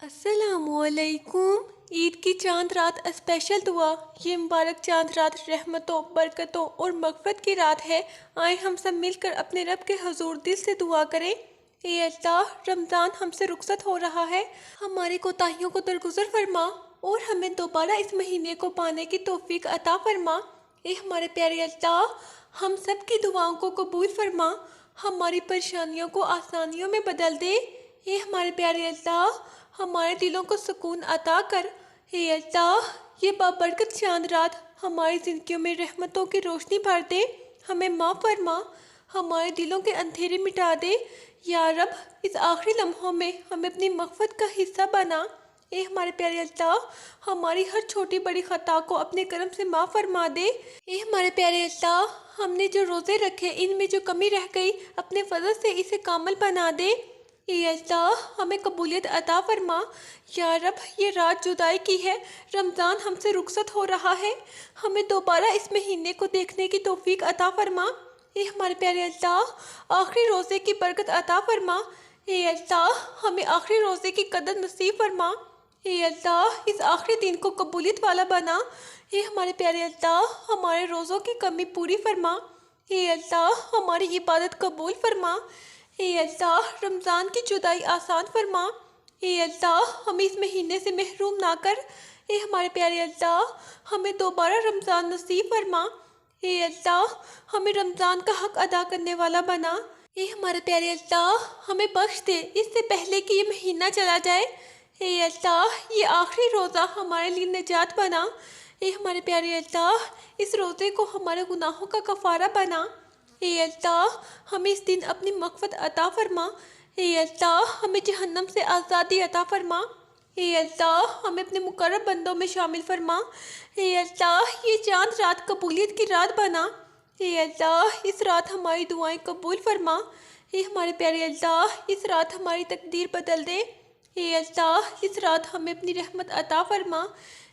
السلام علیکم۔ عید کی چاند رات اسپیشل دعا۔ یہ مبارک چاند رات رحمتوں، برکتوں اور مغفرت کی رات ہے۔ آئیں ہم سب مل کر اپنے رب کے حضور دل سے دعا کریں۔ اے اللہ، رمضان ہم سے رخصت ہو رہا ہے، ہماری کوتاہیوں کو درگزر فرما اور ہمیں دوبارہ اس مہینے کو پانے کی توفیق عطا فرما۔ اے ہمارے پیارے اللہ، ہم سب کی دعاؤں کو قبول فرما، ہماری پریشانیوں کو آسانیوں میں بدل دے۔ اے ہمارے پیارے اللہ، ہمارے دلوں کو سکون عطا کر۔ اے اللہ، یہ بابرکت چاند رات ہماری زندگیوں میں رحمتوں کی روشنی بھر دے، ہمیں معاف فرما، ہمارے دلوں کے اندھیرے مٹا دے۔ یا رب، اس آخری لمحوں میں ہمیں اپنی مغفرت کا حصہ بنا۔ اے ہمارے پیارے اللہ، ہماری ہر چھوٹی بڑی خطا کو اپنے کرم سے معاف فرما دے۔ اے ہمارے پیارے اللہ، ہم نے جو روزے رکھے ان میں جو کمی رہ گئی اپنے فضل سے اسے کامل بنا دے۔ اے اللہ، ہمیں قبولیت عطا فرما۔ یا رب، یہ رات جدائی کی ہے، رمضان ہم سے رخصت ہو رہا ہے، ہمیں دوبارہ اس مہینے کو دیکھنے کی توفیق عطا فرما۔ اے ہمارے پیارے اللہ، آخری روزے کی برکت عطا فرما۔ اے اللہ، ہمیں آخری روزے کی قدر نصیب فرما۔ اے اللہ، اس آخری دن کو قبولیت والا بنا۔ اے ہمارے پیارے اللہ، ہمارے روزوں کی کمی پوری فرما۔ اے اللہ، ہماری عبادت قبول فرما۔ اے اللہ، رمضان کی جدائی آسان فرما۔ اے اللہ، ہمیں اس مہینے سے محروم نہ کر۔ اے ہمارے پیارے اللہ، ہمیں دوبارہ رمضان نصیب فرما۔ اے اللہ، ہمیں رمضان کا حق ادا کرنے والا بنا۔ اے ہمارے پیارے اللہ، ہمیں بخش دے اس سے پہلے کہ یہ مہینہ چلا جائے۔ اے اللہ، یہ آخری روزہ ہمارے لیے نجات بنا۔ اے ہمارے پیارے اللہ، اس روزے کو ہمارے گناہوں کا کفارہ بنا۔ اے اللہ، ہمیں اس دن اپنی مغفرت عطا فرما۔ اے اللہ، ہمیں جہنم سے آزادی عطا فرما۔ اے اللہ، ہمیں اپنے مقرب بندوں میں شامل فرما۔ اے اللہ، یہ چاند رات قبولیت کی رات بنا۔ اے اللہ، اس رات ہماری دعائیں قبول فرما۔ اے ہمارے پیارے اللہ، اس رات ہماری تقدیر بدل دے۔ اے اللہ، اس رات ہمیں اپنی رحمت عطا فرما۔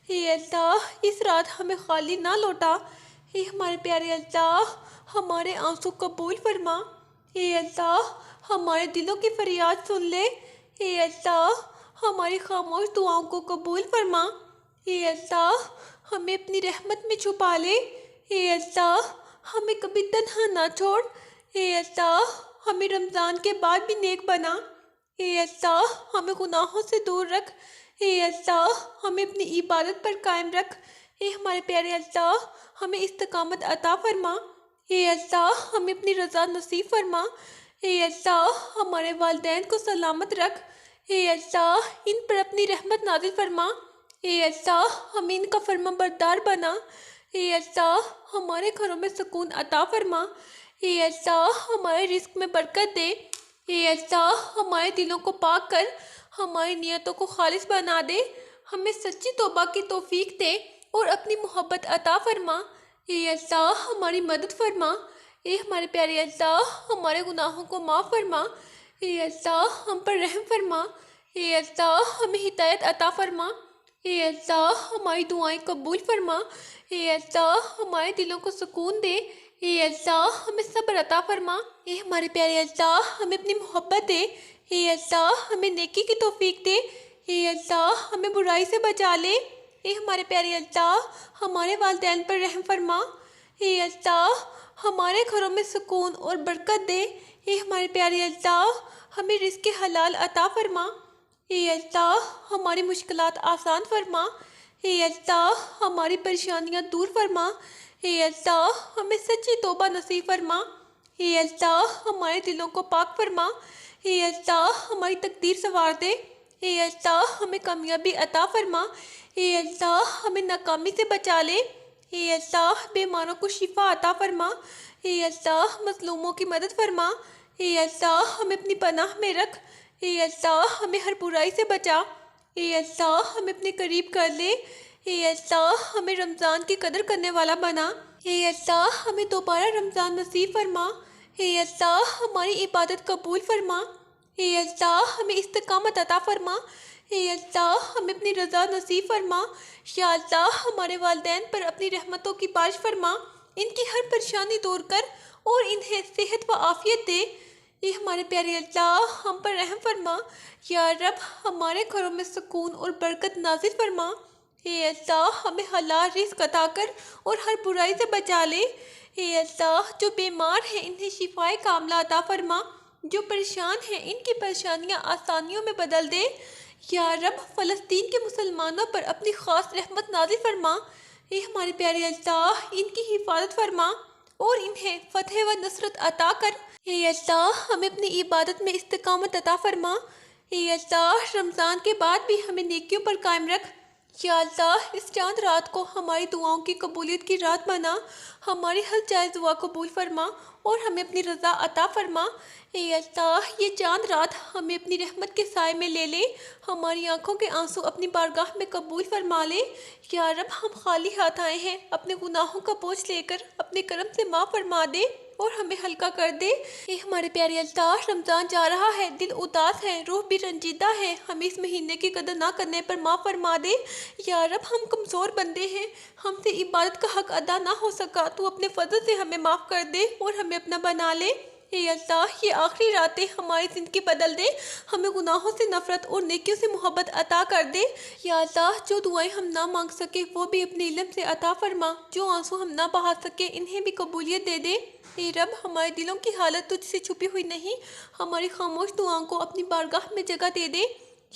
اے اللہ، اس رات ہمیں خالی نہ لوٹا۔ اے ہمارے پیارے اللہ، ہمارے آنسو قبول فرما۔ اے اللہ، ہمارے دلوں کی فریاد سن لے۔ اے اللہ، ہماری خاموش دعاؤں کو قبول فرما۔ اے اللہ، ہمیں اپنی رحمت میں چھپا لے۔ اے اللہ، ہمیں کبھی تنہا نہ چھوڑ۔ اے اللہ، ہمیں رمضان کے بعد بھی نیک بنا۔ اے اللہ، ہمیں گناہوں سے دور رکھ۔ اے اللہ، ہمیں اپنی عبادت پر قائم رکھ۔ اے ہمارے پیارے اللہ، ہمیں استقامت عطا فرما۔ اے اللہ، ہمیں اپنی رضا نصیب فرما۔ اے اللہ، ہمارے والدین کو سلامت رکھ۔ اے اللہ، ان پر اپنی رحمت نازل فرما۔ اے اللہ، ہمیں ان کا فرما بردار بنا۔ اے اللہ، ہمارے گھروں میں سکون عطا فرما۔ اے اللہ، ہمارے رزق میں برکت دے۔ اے اللہ، ہمارے دلوں کو پاک کر، ہماری نیتوں کو خالص بنا دے، ہمیں سچی توبہ کی توفیق دے اور اپنی محبت عطا فرما۔ اے اللہ، ہماری مدد فرما۔ اے ہمارے پیارے اللہ، ہمارے گناہوں کو معاف فرما۔ اے اللہ، ہم پر رحم فرما۔ اے اللہ، ہمیں ہدایت عطا فرما۔ اے اللہ، ہماری دعائیں قبول فرما۔ اے اللہ، ہمارے دلوں کو سکون دے۔ اے اللہ، ہمیں صبر عطا فرما۔ اے ہمارے پیارے اللہ، ہمیں اپنی محبت دے۔ اے اللہ، ہمیں نیکی کی توفیق دے۔ اے اللہ، ہمیں برائی سے بچا لے۔ اے ہمارے پیارے اللہ، ہمارے والدین پر رحم فرما۔ اے اللہ، ہمارے گھروں میں سکون اور برکت دے۔ اے ہمارے پیارے اللہ، ہمیں رزق حلال عطا فرما۔ اے اللہ، ہماری مشکلات آسان فرما۔ اے اللہ، ہماری پریشانیاں دور فرما۔ اے اللہ، ہمیں سچی توبہ نصیب فرما۔ اے اللہ، ہمارے دلوں کو پاک فرما۔ اے اللہ، ہماری تقدیر سنوار دے۔ اے اللہ، ہمیں کامیابی عطا فرما۔ اے اللہ، ہمیں ناکامی سے بچا لے۔ اے اللہ، بیماروں کو شفا عطا فرما۔ اے اللہ، مظلوموں کی مدد فرما۔ اے اللہ، ہمیں اپنی پناہ میں رکھ۔ اے اللہ، ہمیں ہر برائی سے بچا۔ اے اللہ، ہمیں اپنے قریب کر لے۔ اے اللہ، ہمیں رمضان کی قدر کرنے والا بنا۔ اے اللہ، ہمیں دوبارہ رمضان نصیب فرما۔ اے اللہ، ہماری عبادت قبول فرما۔ اے اللہ، ہمیں استقامت عطا فرما۔ اے اللہ، ہمیں اپنی رضا نصیب فرما۔ یا اللہ، ہمارے والدین پر اپنی رحمتوں کی بارش فرما، ان کی ہر پریشانی دور کر اور انہیں صحت و عافیت دے۔ اے ہمارے پیارے اللہ ہم پر رحم فرما، یا رب ہمارے گھروں میں سکون اور برکت نازل فرما۔ اے اللہ ہمیں حلال رزق عطا کر اور ہر برائی سے بچا لے۔ اے اللہ جو بیمار ہیں انہیں شفائے کاملہ عطا فرما، جو پریشان ہیں ان کی پریشانیاں آسانیوں میں بدل دے۔ یا رب فلسطین کے مسلمانوں پر اپنی خاص رحمت نازل فرما۔ اے ہمارے پیارے اللہ ان کی حفاظت فرما اور انہیں فتح و نصرت عطا کر۔ اے اللہ ہمیں اپنی عبادت میں استقامت عطا فرما۔ اے اللہ رمضان کے بعد بھی ہمیں نیکیوں پر قائم رکھ۔ یا اللہ اس چاند رات کو ہماری دعاؤں کی قبولیت کی رات بنا، ہماری ہر جائز دعا قبول فرما اور ہمیں اپنی رضا عطا فرما۔ اے اللہ یہ چاند رات ہمیں اپنی رحمت کے سائے میں لے لے، ہماری آنکھوں کے آنسو اپنی بارگاہ میں قبول فرما لے۔ یا رب ہم خالی ہاتھ آئے ہیں، اپنے گناہوں کا بوجھ لے کر اپنے کرم سے معاف فرما دے اور ہمیں ہلکا کر دے۔ اے ہمارے پیارے اللہ رمضان جا رہا ہے، دل اداس ہے، روح بھی رنجیدہ ہے، ہمیں اس مہینے کی قدر نہ کرنے پر معاف فرما دے۔ یا رب ہم کمزور بندے ہیں، ہم سے عبادت کا حق ادا نہ ہو سکا، تو اپنے فضل سے ہمیں معاف کر دے اور ہمیں اپنا بنا لے۔ اے اللہ یہ آخری راتیں ہماری زندگی بدل دے، ہمیں گناہوں سے نفرت اور نیکیوں سے محبت عطا کر دے۔ یا اللہ جو دعائیں ہم نہ مانگ سکے وہ بھی اپنے علم سے عطا فرما، جو آنسو ہم نہ بہا سکے انہیں بھی قبولیت دے دے۔ اے رب ہمارے دلوں کی حالت تجھ سے چھپی ہوئی نہیں، ہماری خاموش دعاؤں کو اپنی بارگاہ میں جگہ دے دے۔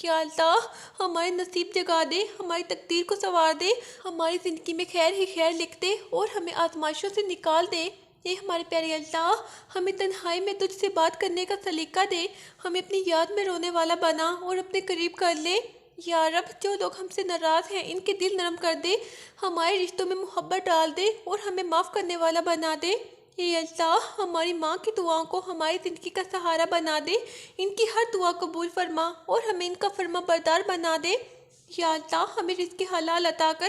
یا اللہ ہمارے نصیب جگا دے، ہماری تقدیر کو سنوار دے، ہماری زندگی میں خیر ہی خیر لکھ دے اور ہمیں آزمائشوں سے نکال دے۔ اے ہمارے پیارے اللہ ہمیں تنہائی میں تجھ سے بات کرنے کا سلیقہ دے، ہمیں اپنی یاد میں رونے والا بنا اور اپنے قریب کر لے۔ یا رب جو لوگ ہم سے ناراض ہیں ان کے دل نرم کر دے، ہمارے رشتوں میں محبت ڈال دے اور ہمیں معاف کرنے والا بنا دے۔ اے اللہ ہماری ماں کی دعاؤں کو ہماری زندگی کا سہارا بنا دے، ان کی ہر دعا قبول فرما اور ہمیں ان کا فرما بردار بنا دے۔ یا اللہ ہمیں رزق حلال عطا کر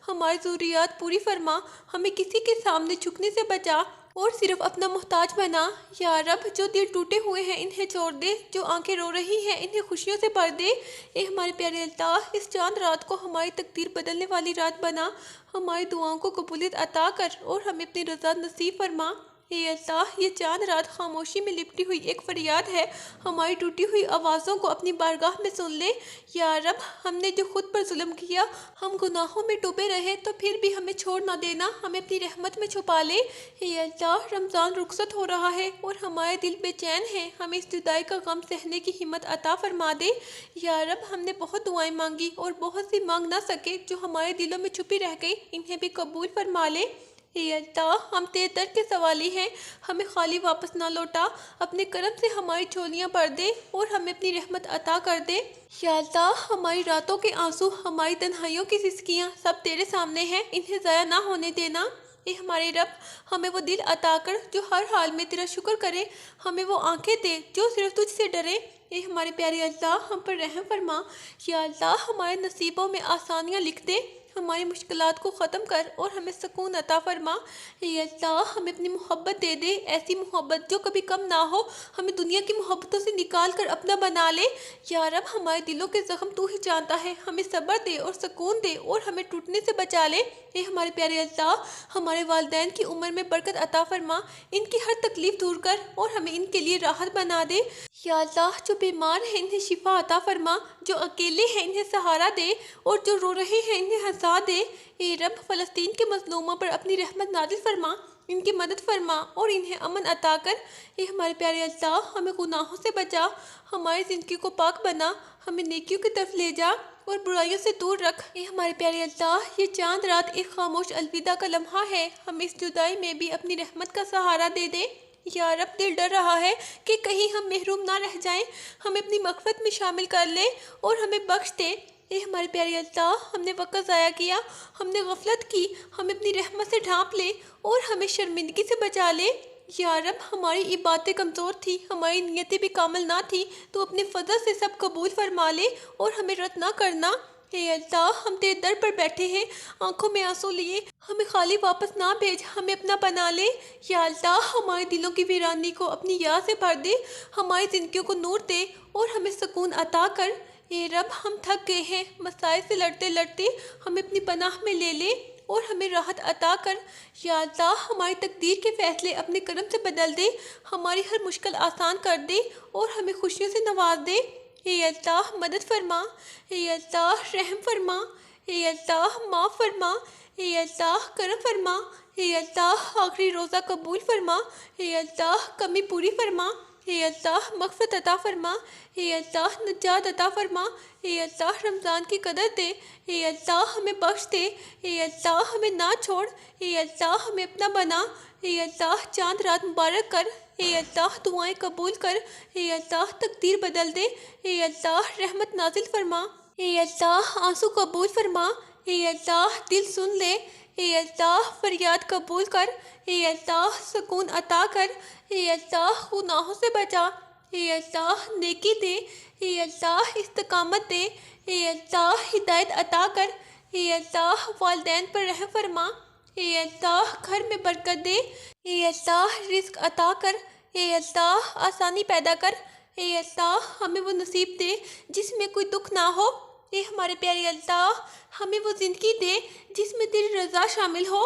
ہماری ضروریات پوری فرما، ہمیں کسی کے سامنے جھکنے سے بچا اور صرف اپنا محتاج بنا۔ یا رب جو دل ٹوٹے ہوئے ہیں انہیں چھوڑ دے، جو آنکھیں رو رہی ہیں انہیں خوشیوں سے بھر دے۔ اے ہمارے پیارے اللہ اس چاند رات کو ہماری تقدیر بدلنے والی رات بنا، ہماری دعاؤں کو قبولیت عطا کر اور ہمیں اپنی رضا نصیب فرما۔ اے اللہ یہ چاند رات خاموشی میں لپٹی ہوئی ایک فریاد ہے، ہماری ٹوٹی ہوئی آوازوں کو اپنی بارگاہ میں سن لے۔ یا رب ہم نے جو خود پر ظلم کیا، ہم گناہوں میں ڈوبے رہے تو پھر بھی ہمیں چھوڑ نہ دینا، ہمیں اپنی رحمت میں چھپا لے۔ اے اللہ رمضان رخصت ہو رہا ہے اور ہمارے دل بے چین ہیں، ہمیں اس جدائی کا غم سہنے کی ہمت عطا فرما دے۔ یا رب ہم نے بہت دعائیں مانگی اور بہت سی مانگ نہ سکے جو ہمارے دلوں میں چھپی رہ گئی، انہیں بھی قبول فرما لے۔ اے اللہ ہم تیرے در کے سوالی ہیں، ہمیں خالی واپس نہ لوٹا، اپنے کرم سے ہماری جھولیاں بھر دے اور ہمیں اپنی رحمت عطا کر دے۔ یا اللہ ہماری راتوں کے آنسو، ہماری تنہائیوں کی سسکیاں سب تیرے سامنے ہیں، انہیں ضائع نہ ہونے دینا۔ اے ہمارے رب ہمیں وہ دل عطا کر جو ہر حال میں تیرا شکر کرے، ہمیں وہ آنکھیں دے جو صرف تجھ سے ڈرے۔ اے ہمارے پیارے اللہ ہم پر رحم فرما۔ یا اللہ ہمارے نصیبوں میں آسانیاں لکھ دے، ہماری مشکلات کو ختم کر اور ہمیں سکون عطا فرما۔ اے اللہ ہمیں اپنی محبت دے دے، ایسی محبت جو کبھی کم نہ ہو، ہمیں دنیا کی محبتوں سے نکال کر اپنا بنا لے۔ یا رب ہمارے دلوں کے زخم تو ہی جانتا ہے، ہمیں صبر دے اور سکون دے اور ہمیں ٹوٹنے سے بچا لے۔ اے ہمارے پیارے اللہ ہمارے والدین کی عمر میں برکت عطا فرما، ان کی ہر تکلیف دور کر اور ہمیں ان کے لیے راحت بنا دے۔ یا اللہ جو بیمار ہیں انہیں شفا عطا فرما، جو اکیلے ہیں انہیں سہارا دے اور جو رو رہے ہیں انہیں ہنسا دے۔ اے رب فلسطین کے مظلوموں پر اپنی رحمت نازل فرما، ان کی مدد فرما اور انہیں امن عطا کر۔ اے ہمارے پیارے اللہ ہمیں گناہوں سے بچا، ہماری زندگی کو پاک بنا، ہمیں نیکیوں کی طرف لے جا اور برائیوں سے دور رکھ۔ اے ہمارے پیارے اللہ یہ چاند رات ایک خاموش الوداع کا لمحہ ہے، ہمیں اس جدائی میں بھی اپنی رحمت کا سہارا دے دے۔ یا رب دل ڈر رہا ہے کہ کہیں ہم محروم نہ رہ جائیں، ہمیں اپنی مغفرت میں شامل کر لے اور ہمیں بخش دے۔ اے ہمارے پیارے اللہ ہم نے وقت ضائع کیا، ہم نے غفلت کی، ہمیں اپنی رحمت سے ڈھانپ لے اور ہمیں شرمندگی سے بچا لے۔ یا رب ہماری عبادتیں کمزور تھی، ہماری نیتیں بھی کامل نہ تھی، تو اپنے فضل سے سب قبول فرما لے اور ہمیں رد نہ کرنا۔ اے اللہ ہم تیرے در پر بیٹھے ہیں آنکھوں میں آنسو لیے، ہمیں خالی واپس نہ بھیج، ہمیں اپنا بنا لے۔ یا اللہ ہمارے دلوں کی ویرانی کو اپنی یاد سے بھر دے، ہماری زندگیوں کو نور دے اور ہمیں سکون عطا کر۔ اے رب ہم تھک گئے ہیں مسائل سے لڑتے لڑتے، ہمیں اپنی پناہ میں لے لے اور ہمیں راحت عطا کر۔ یا اللہ ہماری تقدیر کے فیصلے اپنے کرم سے بدل دے، ہماری ہر مشکل آسان کر دے اور ہمیں خوشیوں سے نواز دے۔ اے اللہ مدد فرما، اے اللہ رحم فرما، اے اللہ معاف فرما، اے اللہ کرم فرما، اے اللہ آخری روزہ قبول فرما، اے اللہ کمی پوری فرما، اے اللہ مغفرت عطا فرما، اے اللہ نجات عطا فرما، اے اللہ رمضان کی قدر دے، اے اللہ ہمیں بخش دے، اے اللہ ہمیں نہ چھوڑ، اے اللہ ہمیں اپنا بنا، اے اللہ چاند رات مبارک کر، اے اللہ دعائیں قبول کر، اے اللہ تقدیر بدل دے، اے اللہ رحمت نازل فرما، اے اللہ آنسو قبول فرما، اے اللہ دل سن لے، اے اللہ فریاد قبول کر، اے اللہ سکون عطا کر، اے اللہ گناہوں سے بچا، اے اللہ نیکی دے، اے اللہ استقامت دے، اے اللہ ہدایت عطا کر، اے اللہ والدین پر رحم فرما، اے اللہ گھر میں برکت دے، اے اللہ رزق عطا کر، اے اللہ آسانی پیدا کر، اے اللہ ہمیں وہ نصیب دے جس میں کوئی دکھ نہ ہو، اے ہمارے پیارے اللہ ہمیں وہ زندگی دے جس میں تیری رضا شامل ہو،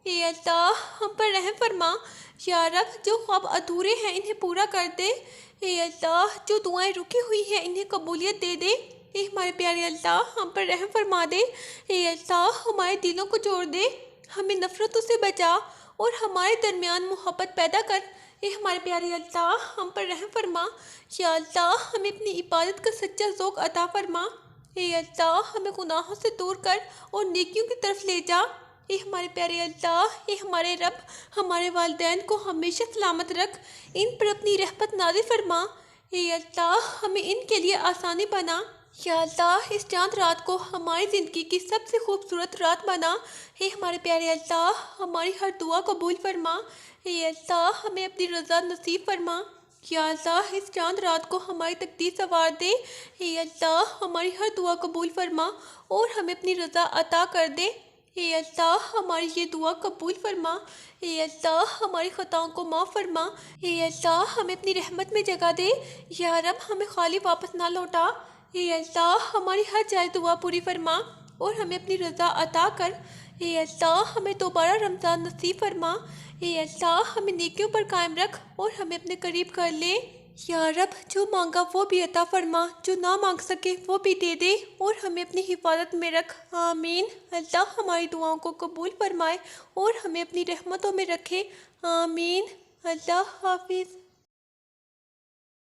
اے اللہ ہم پر رحم فرما، یا رب جو خواب ادھورے ہیں انہیں پورا کر دے، اے اللہ جو دعائیں رکی ہوئی ہیں انہیں قبولیت دے دے، اے ہمارے پیارے اللہ ہم پر رحم فرما دے، اے اللہ ہمارے دلوں کو جوڑ دے، ہمیں نفرتوں سے بچا اور ہمارے درمیان محبت پیدا کر، اے ہمارے پیارے اللہ ہم پر رحم فرما، یا اللہ ہمیں اپنی عبادت کا سچا ذوق عطا فرما، اے اللہ ہمیں گناہوں سے دور کر اور نیکیوں کی طرف لے جا، اے ہمارے پیارے اللہ، اے ہمارے رب ہمارے والدین کو ہمیشہ سلامت رکھ، ان پر اپنی رحمت نازل فرما، اے اللہ ہمیں ان کے لیے آسانی بنا، یا اللہ اس چاند رات کو ہماری زندگی کی سب سے خوبصورت رات بنا، اے ہمارے پیارے اللہ ہماری ہر دعا قبول فرما، اے اللہ ہمیں اپنی رضا نصیب فرما، یا اللہ اس چاند رات کو ہماری تقدیر سنوار دے، اے اللہ ہماری ہر دعا قبول فرما اور ہمیں اپنی رضا عطا کر دے، اے اللہ ہماری یہ دعا قبول فرما، اے اللہ ہماری خطاؤں کو معاف فرما، اے اللہ ہمیں اپنی رحمت میں جگہ دے، یا رب ہمیں خالی واپس نہ لوٹا، اے اللہ ہماری ہر جائز دعا پوری فرما اور ہمیں اپنی رضا عطا کر، اے اللہ ہمیں دوبارہ رمضان نصیب فرما، اے اللہ ہمیں نیکیوں پر قائم رکھ اور ہمیں اپنے قریب کر لے، یا رب جو مانگا وہ بھی عطا فرما، جو نہ مانگ سکے وہ بھی دے دے اور ہمیں اپنی حفاظت میں رکھ، آمین۔ اللہ ہماری دعاؤں کو قبول فرمائے اور ہمیں اپنی رحمتوں میں رکھے، آمین۔ اللہ حافظ۔